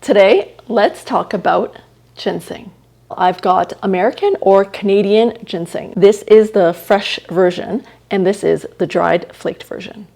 Today, let's talk about ginseng. I've got American or Canadian ginseng. This is the fresh version, and this is the dried flaked version.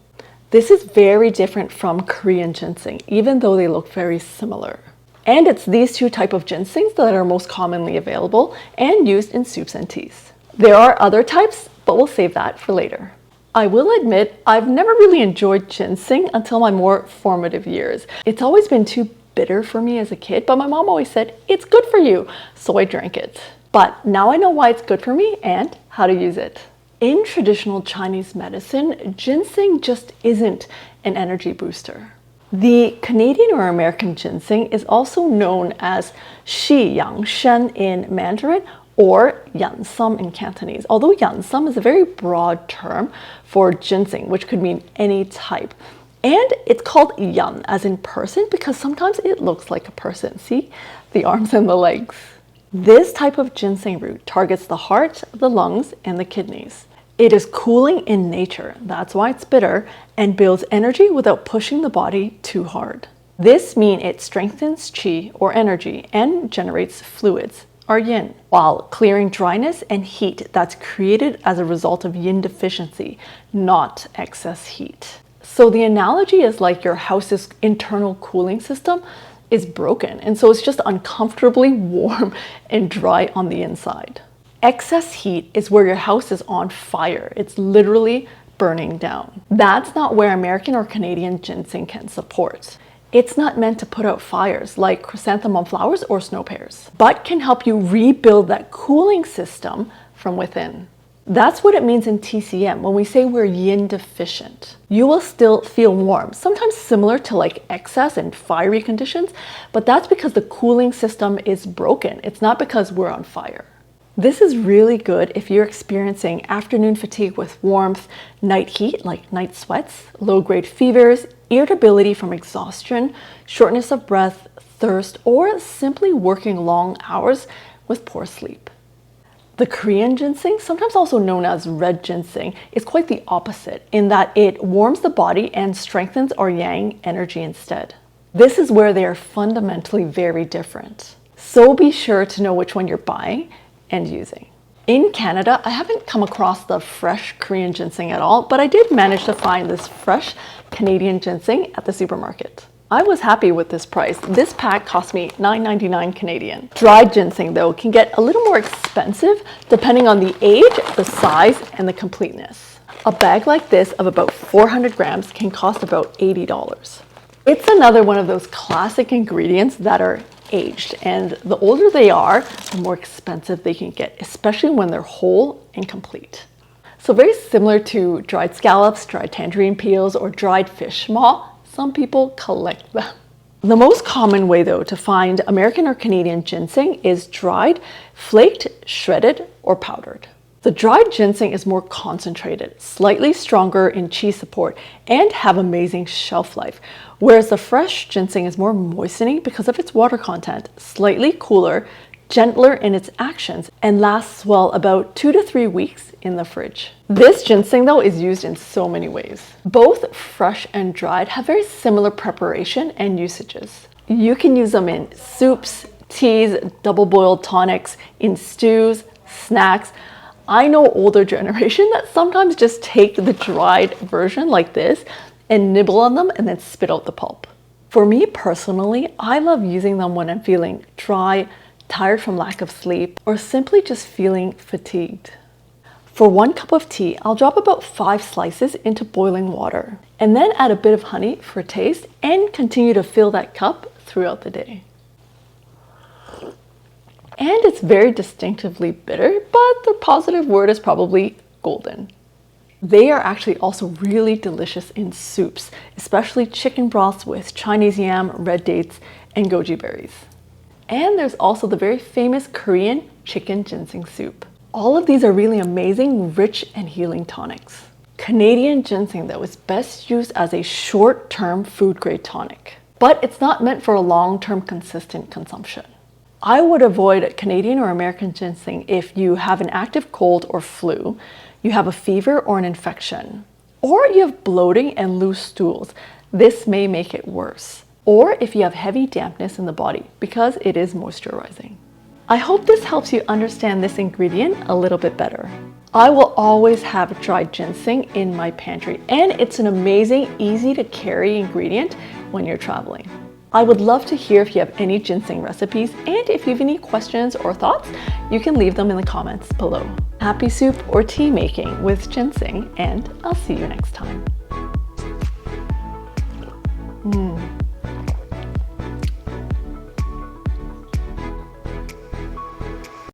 This is very different from Korean ginseng, even though they look very similar. And it's these two types of ginsengs that are most commonly available and used in soups and teas. There are other types, but we'll save that for later. I will admit, I've never really enjoyed ginseng until my more formative years. It's always been too bitter for me as a kid, but my mom always said, it's good for you, so I drank it. But now I know why it's good for me and how to use it. In traditional Chinese medicine, ginseng just isn't an energy booster. The Canadian or American ginseng is also known as Xi Yang Shen in Mandarin or Ginseng in Cantonese, although Ginseng is a very broad term for ginseng, which could mean any type. And it's called Yan as in person because sometimes it looks like a person. See the arms and the legs. This type of ginseng root targets the heart, the lungs, and the kidneys. It is cooling in nature, that's why it's bitter, and builds energy without pushing the body too hard. This means it strengthens qi or energy and generates fluids, or yin, while clearing dryness and heat that's created as a result of yin deficiency, not excess heat. So the analogy is like your house's internal cooling system is broken, and so it's just uncomfortably warm and dry on the inside. Excess heat is where your house is on fire. It's literally burning down. That's not where American or Canadian ginseng can support. It's not meant to put out fires like chrysanthemum flowers or snow pears, but can help you rebuild that cooling system from within. That's what it means in TCM when we say we're yin deficient. You will still feel warm, sometimes similar to like excess and fiery conditions, but that's because the cooling system is broken. It's not because we're on fire. This is really good if you're experiencing afternoon fatigue with warmth, night heat like night sweats, low-grade fevers, irritability from exhaustion, shortness of breath, thirst, or simply working long hours with poor sleep. The Korean ginseng, sometimes also known as red ginseng, is quite the opposite in that it warms the body and strengthens our yang energy instead. This is where they are fundamentally very different. So be sure to know which one you're buying and using. In Canada, I haven't come across the fresh Korean ginseng at all, but I did manage to find this fresh Canadian ginseng at the supermarket. I was happy with this price. This pack cost me $9.99 Canadian. Dried ginseng though can get a little more expensive depending on the age, the size, and the completeness. A bag like this of about 400 grams can cost about $80. It's another one of those classic ingredients that are aged, and the older they are, the more expensive they can get, especially when they're whole and complete. So very similar to dried scallops, dried tangerine peels, or dried fish maw, some people collect them. The most common way though to find American or Canadian ginseng is dried, flaked, shredded, or powdered. The dried ginseng is more concentrated, slightly stronger in qi support, and have amazing shelf life, whereas the fresh ginseng is more moistening because of its water content, slightly cooler, gentler in its actions, and lasts well about 2 to 3 weeks in the fridge. This ginseng though is used in so many ways. Both fresh and dried have very similar preparation and usages. You can use them in soups, teas, double boiled tonics, in stews, snacks. I know older generation that sometimes just take the dried version like this and nibble on them and then spit out the pulp. For me personally, I love using them when I'm feeling dry, tired from lack of sleep, or simply just feeling fatigued. For 1 cup of tea, I'll drop about 5 slices into boiling water and then add a bit of honey for taste and continue to fill that cup throughout the day. And it's very distinctively bitter, but the positive word is probably golden. They are actually also really delicious in soups, especially chicken broths with Chinese yam, red dates, and goji berries. And there's also the very famous Korean chicken ginseng soup. All of these are really amazing, rich, and healing tonics. Canadian ginseng though is best used as a short-term food-grade tonic, but it's not meant for a long-term consistent consumption. I would avoid Canadian or American ginseng if you have an active cold or flu, you have a fever or an infection, or you have bloating and loose stools. This may make it worse. or if you have heavy dampness in the body, because it is moisturizing. I hope this helps you understand this ingredient a little bit better. I will always have dried ginseng in my pantry, and it's an amazing, easy to carry ingredient when you're traveling. I would love to hear if you have any ginseng recipes, and if you have any questions or thoughts, you can leave them in the comments below. Happy soup or tea making with ginseng, and I'll see you next time.